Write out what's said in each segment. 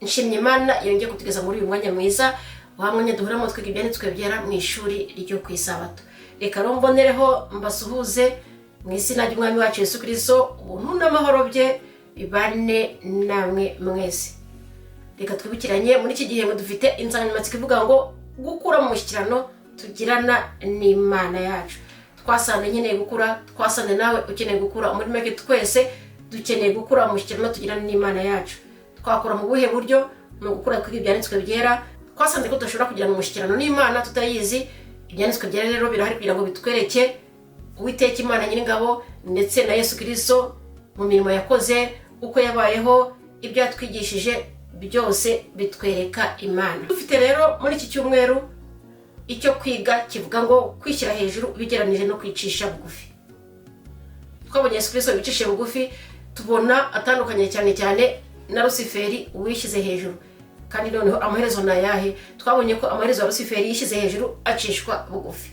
nshimye Imana yongeye kutugeza muri uyu mwanya mwiza wa mwanya duhuramo twiga ibyanditswe byera mu ishuri ryo ku isabato. Reka rombonereho mbasuhuze mu izina ry'Umwami wacu Yesu Kristo, ubuntu n'amahoro bye bibane namwe mwese. Reka twibukiranye muri iki gihe dufite insanganyamatsiko ivuga ngo gukura mu mushyikirano tugirana n'Imana yacu. Twasanze nkeneye gukura, twasanze nawe ukeneye gukura, muri make twese dukeneye gukura mu mushyikirano tugirana n'Imana yacu. Twakora mu buhe buryo? Mu gukura kwiga ibyanditswe byera. Twasanze ko tudashobora kugirana umushyikirano n'Imana tutayizi. Ibyanditswe byera rero birahari kugira ngo bitwereke Uwiteka Imana Nyiringabo ndetse na Yesu Kristo mu mirimo yakoze, uko yabayeho, ibyo yatwigishije byose bitwereka Imana. Dufite rero muri iki cyumweru icyo kwiga kivuga ngo kwishyira hejuru bigeranije no kwicisha bugufi. Twabonye Yesu Kristo wicishije bugufi, tubona atandukanye cyane na Luciferi wishyize hejuru. Kandi noneho amaherezo na yahe? Twabonye ko amaherezo ya Luciferi yishyize hejuru acishwa bugufi.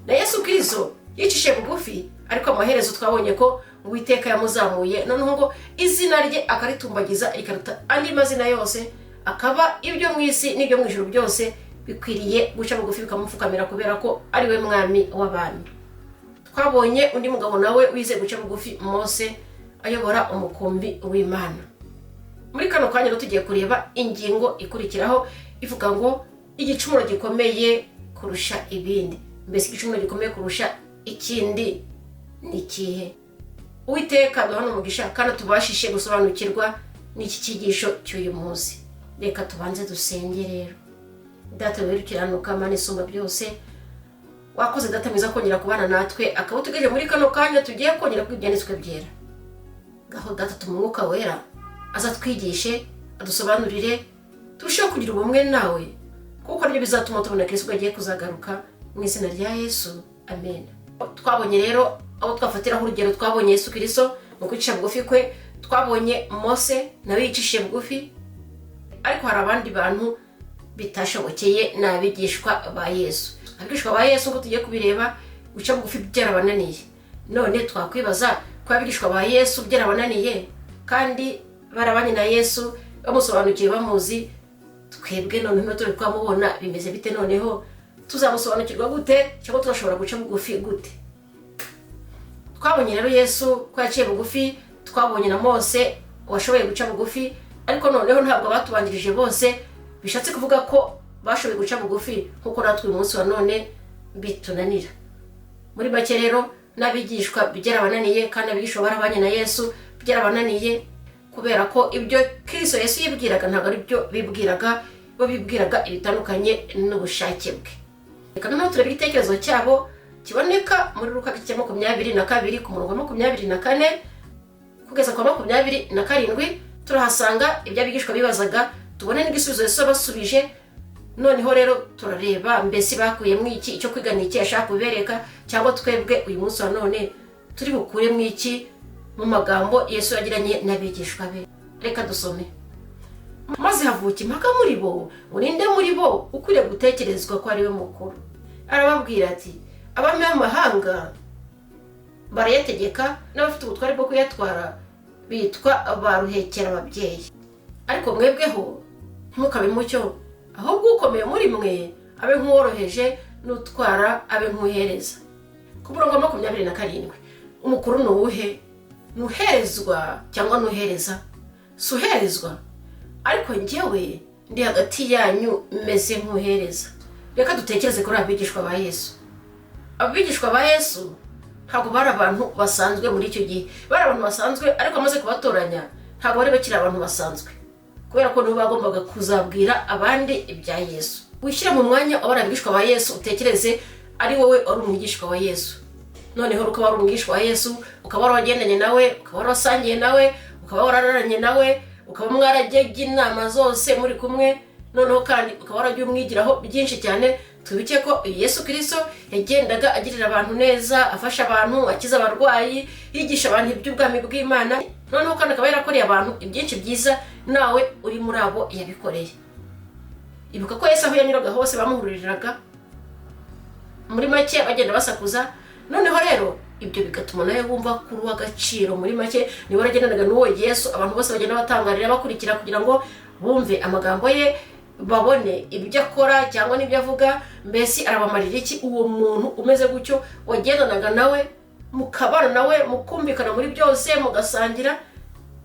Na Yesu Kristo yicishije bugufi, ariko amaherezo twabonye ko Uwiteka yamuzamuye, noneho ngo izina rye akaritumbagiza ikaruta andi mazina yose, akaba ibyo mu isi n'ibyo mu ijuru byose bikwiriye guca bugufi bikamupfukamira kubera ko ari we mwami w'abantu. Twabonye undi mugabo nawe wize guca bugufi, Mose, ayobora umukumbi w'Imana. Muri kano kanya rero tugiye kureba ingingo ikurikiraho ivuga ngo igicumuro gikomeye kurusha ibindi. Mbese igicumuro gikomeye kurusha ikindi ni ikihe? Uwiteka duhana umugisha kandi tubashishe gusobanukirwa n'iki cyigisho cy'uyu munsi. Reka tubanze dusenge rero. Data wirukiranuka, Mana isumba byose, wakoze data mwiza kongera kubana natwe, akaba tugeje muri kano kanya tugiye kongera kwiga ibyanditswe byera. Gaho data tumwuka wera azatwigishe, adusobanurire, turusheho kugira ubumwe nawe, kuko aribyo bizatuma tubona Kristo agiye kuzagaruka, mu izina rya Yesu, amen. Twabonye rero aho twafatiraho urugero, twabonye Yesu Kristo mu kwicisha bugufi kwe, twabonye Mose nawe yicishije bugufi, ariko hari abandi bantu bitashobokeye n'abigishwa ba Yesu. Abigishwa ba Yesu ngo tugiye kubireba, guca bugufi byarabananiye. None twakwibaza ko abigishwa ba Yesu byarabananiye kandi barabanye na Yesu, bamusobanukiye, bamuzi, twebwe none turi kwamubona bimeze bite? Noneho tuzamusobanukirwa gute cyangwa turashobora guca bugufi gute? Twabonye rero Yesu ko yaciye bugufi, twabonye na Mose washoboye guca bugufi, ariko noneho ntabwo batubanjirije bose, bishatse kuvuga ko bashoboye guca bugufi nkuko natwe uyu munsi wa none bitunanira. Muri make rero n'abigishwa byarabananiye, kandi abigishwa barabanye na Yesu byarabananiye, kubera ko ibyo Kristo Yesu yibwiraga ntabwo ari byo bibwiraga, bo bibwiraga ibitandukanye n'ubushake bwe. Reka noneho turebe igitekerezo cyabo kiboneka muri Luka 22 ku murongo wa 24 kugeza kwa 27. Turahasanga ibyo abigishwa bibazaga, tubone n'igisubizo Yesu basubije. Noneho rero turareba mbese bakuyemo iki, icyo kwiga ni iki yashaka kubereka, cyangwa twebwe uyu munsi wa none turi bukuremo iki mu magambo Yesu yagiranye n'abigishwa be. Reka dusome. Maze havuka impaka muri bo, urinde muri bo ukwiriye gutekerezwa ko ari we mukuru. Arababwira ati, abami b'amahanga barayategeka, n'abafite ubutware bwo kuyatwara bitwa baruhekera ababyeyi. Ariko mwebweho ntimukabe mucyo, ahubwo ukomeye muri mwe abe nk'uworoheje, n'utwara abe nk'uhereza. Ku murongo wa 27, umukuru ni uwuhe? Nuherezwa cyangwa nuhereza? Suherezwa. Ariko njyewe ndi hagati yanyu meze nk'uhereza. Reka dutekereze kuri abigishwa ba Yesu. Abigishwa ba Yesu ntabwo bari abantu basanzwe muri icyo gihe, bari abantu basanzwe, ariko amaze kubatoranya ntabwo bari bakiri abantu basanzwe, kubera ko nibo bagombaga kuzabwira abandi ibya Yesu. Wishyira mu mwanya w'abari abigishwa ba Yesu, utekereze ari wowe wari umwigishwa wa Yesu. Noneho ukaba wari umwigishwa wa Yesu, ukaba waragendanye nawe, ukaba warasangiye nawe, ukaba warararanye nawe, ukaba mwarajyaga inama zose muri kumwe, noneho kandi ukaba waragiye umwigiraho byinshi cyane. Tubike ko Yesu Kristo yagendaga agirira abantu neza, afasha abantu, akiza abarwayi, yigisha abantu iby'ubwami bw'Imana. Noneho kandi akaba yarakoreye abantu ibyinshi byiza, nawe uri muri abo yabikoreye. Ibuka ko Yesu aho yanyuraga hose bamuhuririraga, muri make bagenda basakuza. Noneho rero ibyo bigatuma nawe wumva kuri w'agaciro. Muri make niba waragendanaga n'uwo Yesu, abantu bose bagenda batangarira bakurikira kugira ngo bumve amagambo ye, babone ibyo akora cyangwa n'ibyo avuga. Mbese arabamarira iki uwo muntu umeze gutyo wagendanaga nawe, mukabana nawe, mukumvikana muri byose, mugasangira?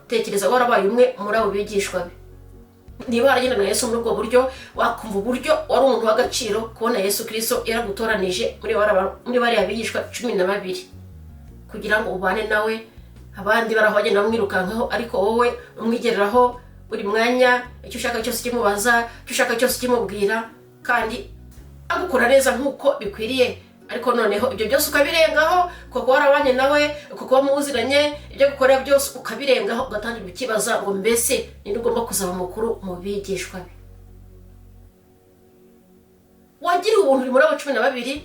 Tekereza warabaye umwe muri abo bigishwa be. Niba waragendana na Yesu muri ubwo buryo, wakumva uburyo wari umuntu w'agaciro kubona Yesu Kristo yaragutoranije muri bariya bigishwa 12 kugira ngo ubane nawe. Abandi baraho bagenda bamwirukankaho, ariko wowe umwigereraho buri mwanya, icyo ushaka cyose kimubaza, icyo ushaka cyose kimubwira, kandi agukora neza nk'uko bikwiriye. Ariko noneho ibyo byose ukabirengaho, kuko warabanye nawe, kuko muziranye, ibyo gukorera byose ukabirengaho, ugatangira ukibaza ngo mbese ninde ugomba kuzaba mukuru mu bigishwa be. Wagira ubuntu uri muri abo 12,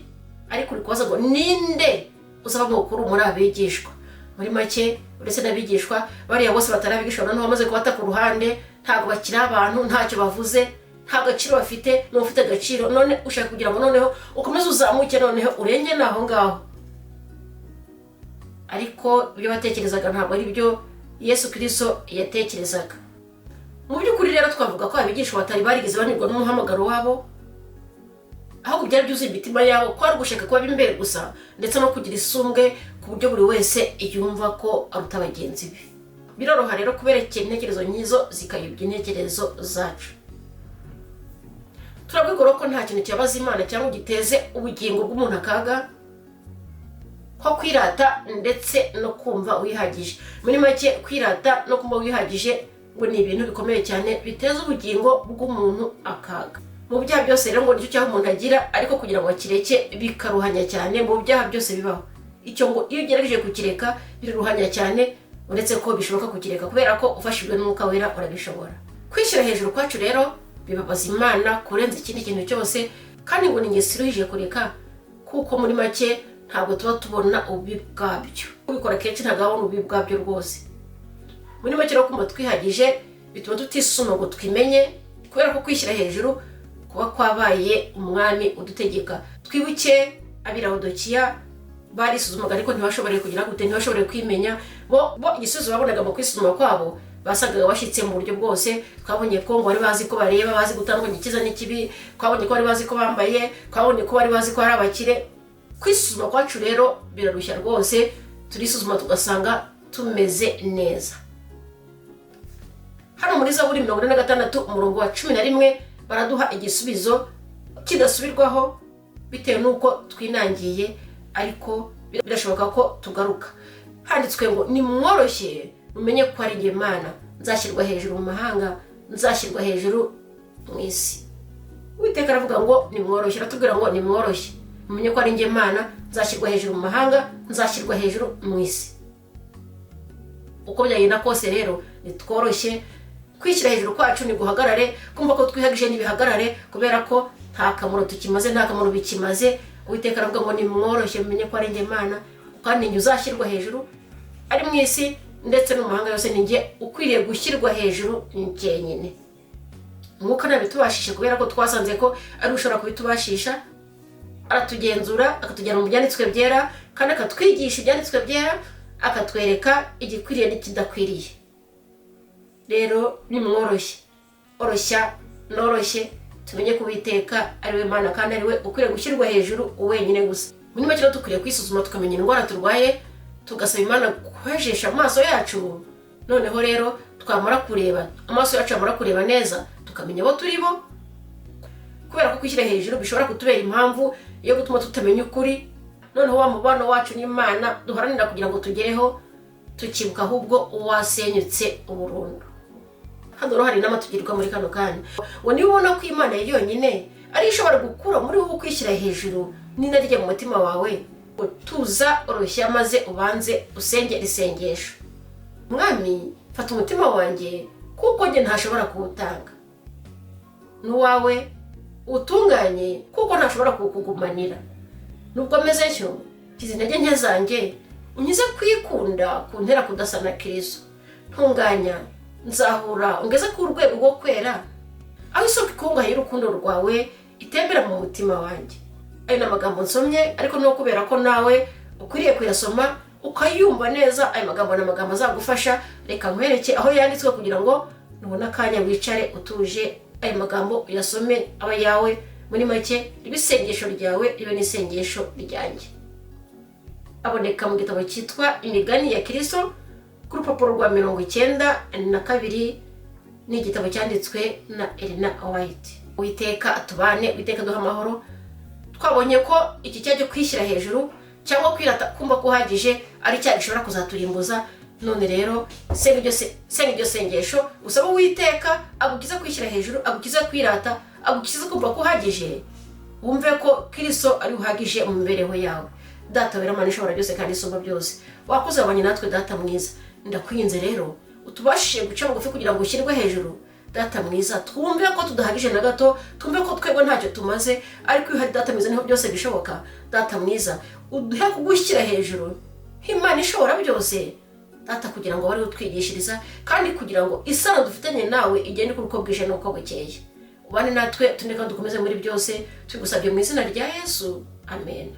ariko uri kubaza ngo ninde uzaba mukuru muri abigishwa. Muri make uretse n'abigishwa bariya bose batarabigishwa, noneho bamaze kubata ku ruhande, ntabwo bakiri abantu, ntacyo bavuze, nta gaciro bafite, n'ufite agaciro. None ushaka kugira ngo noneho ukomeze uzamuke, noneho urenge naho ngaho. Ariko ibyo batekerezaga ntabwo ari byo Yesu Kristo yatekerezaga. Mu by'ukuri rero twavuga ko abigishwa batari barigeze banyurwa n'umuhamagaro wabo, ahubwo byari byuzuye imitima yabo ko ari gushaka kuba imbere gusa, ndetse no kugira isumbwe ku buryo buri wese yumva ko aruta bagenzi be. Biroroha rero kuberekera intekerezo nyizo zikayobya intekerezo zacu. Turabwigora ko nta kintu cyabaza Imana cyangwa giteze ubugingo bw'umuntu akaga ko kwirata ndetse no kumva wihagije. Muri make kwirata no kumva wihagije ngo ni ibintu bikomeye cyane biteza ubugingo bw'umuntu akaga. Mu byaha byose rero ngo nicyo cyaho umuntu agira, ariko kugira ngo akireke bikaruhanya cyane. Mu byaha byose bibaho, icyo ngo iyo ugerageje kukireka biruhanya cyane, uretse ko bishoboka kukireka kubera ko ufashijwe n'Umwuka Wera urabishobora. Kwishyira hejuru kwacu rero bibabaza Imana kurenza ikindi kintu cyose, kandi ngo ni ingeso iruhije kureka, kuko muri make ntabwo tuba tubona ububi bwabyo. Ubikora kenshi ntabwo abona ububi bwabyo rwose. Muri make rero kumva twihagije bituma tutisuma ngo twimenye, kubera ko kwishyira hejuru kuba kwabaye umwami udutegeka. Twibuke ab'Ilaodikiya barisuzumaga ariko ntibashobore kugira gute, ntibashobore kwimenya. Bo igisubizo babonaga mu kwisuzuma kwabo basaga bashyitse mu buryo bwose. Twabonye ko ngo bari bazi ko bareba, bazi gutandukanya icyiza n'ikibi, twabonye ko bari bazi ko bambaye, twabonye ko bari bazi ko ari abakire. Kwisuzuma kwacu rero birarushya rwose, turisuzuma tugasanga tumeze neza. Hano muri Zaburi 46 umurongo wa 11 baraduha igisubizo kidasubirwaho bitewe n'uko twinangiye, ariko birashoboka ko tugaruka. Handitswe ngo nimworoshye mumenye ko ari njye Mana, nzashyirwa hejuru mu mahanga, nzashyirwa hejuru mu isi. Uwiteka aravuga ngo nimworoshye, aratubwira ngo nimworoshye mumenye ko ari njye Mana, nzashyirwa hejuru mu mahanga, nzashyirwa hejuru mu isi. Uko byagenda kose rero nitworoshye. Kwishyira hejuru kwacu ni guhagarare, kumva ko twihagije n'ibihagarare, kubera ko nta kamaro tukimaze, nta kamaro bikimaze. Uwiteka aravuga ngo nimworoshye mumenye ko ari njye Mana, kandi njye uzashyirwa hejuru ari mu isi ndetse no mu mahanga yose. Ni njye ukwiriye gushyirwa hejuru njyenyine. Umwuka nabitubashishe, kubera ko twasanze ko ari ushobora kubitubashisha. Aratugenzura, akatujyana mu byanditswe byera, kandi akatwigisha ibyanditswe byera, akatwereka igikwiriye n'ikidakwiriye. Rero nimworoshye, oroshya noroshye, tumenye ko Uwiteka ari we Mana kandi ari we ukwiriye gushyirwa hejuru wenyine gusa. Muri make rero dukwiriye kwisuzuma tukamenya indwara turwaye, tugasaba Imana kwejesha amaso yacu. Noneho rero twamara kureba, amaso yacu amara kureba neza, tukamenya abo turi bo, kubera ko kwishyira hejuru bishobora kutubera impamvu yo gutuma tutamenya ukuri. Noneho wa mubano wacu n'Imana duharanira kugira ngo tugereho, tukibuka ahubwo uwasenyutse uburundu. Hano rero hari inama tugirwa muri kano kanya ngo niba ubona ko Imana yonyine ari ishobora gukura muri wowe kwishyira hejuru n'inarye mu mutima wawe, tuza oroshya maze ubanze usengera isengesho. Mwami, fata umutima wanjye kuko njye ntashobora kuwutanga, n'uwawe utunganye kuko ntashobora kukugumanira. Nubwo meze cyo kizi intege nke zanjye, unyize kwikunda kuntera kudasa na Kristo. Ntunganya, nzahura ungeze ku rwego rwo kwera, aho isoko ikungahaye urukundo rwawe itembera mu mutima wanjye. Ayo ni amagambo nsomye, ariko no kubera ko nawe ukwiriye kuyasoma ukayumva neza. Ayo magambo ni amagambo azagufasha. Reka nkwereke aho yanditswe kugira ngo nubona akanya wicare utuje ayo magambo uyasome aba yawe. Muri make ribe isengesho ryawe ribe n'isengesho ryanjye. Aboneka mu gitabo cyitwa Imigani ya Kristo ku rupapuro rwa 92. Ni igitabo cyanditswe na Ellen White. Uwiteka atubane, Uwiteka duha amahoro. Twabonye ko iki cyaje kwishyira hejuru cyangwa kwirata kumva ko uhagije ari cyaha gishobora kuzaturimbuza. None rero senga iryo sengesho usaba Uwiteka agukiza kwishyira hejuru, agukiza kwirata, agukiza kumva ko uhagije. Wumve ko Kristo ari uhagije mu mibereho yawe. Data wera Mana ishobora byose kandi isumba byose, wakoze abanye natwe Data mwiza. Ndakwinze rero utubashije guca bugufi kugira ngo ushyirwe hejuru. Data mwiza, twumve ko tudahagije na gato, twumve ko twebwe ntacyo tumaze, ariko iyo hari Data mwiza niho byose bishoboka. Data mwiza, uduhe kugushyira hejuru Imana ishobora byose Data, kugira ngo bari utwigishiriza kandi kugira ngo isano dufitanye nawe igende kuko bwije nuko bukeye. Ubane natwe tuneka dukomeze muri byose, tugusabye mu izina rya Yesu, amen.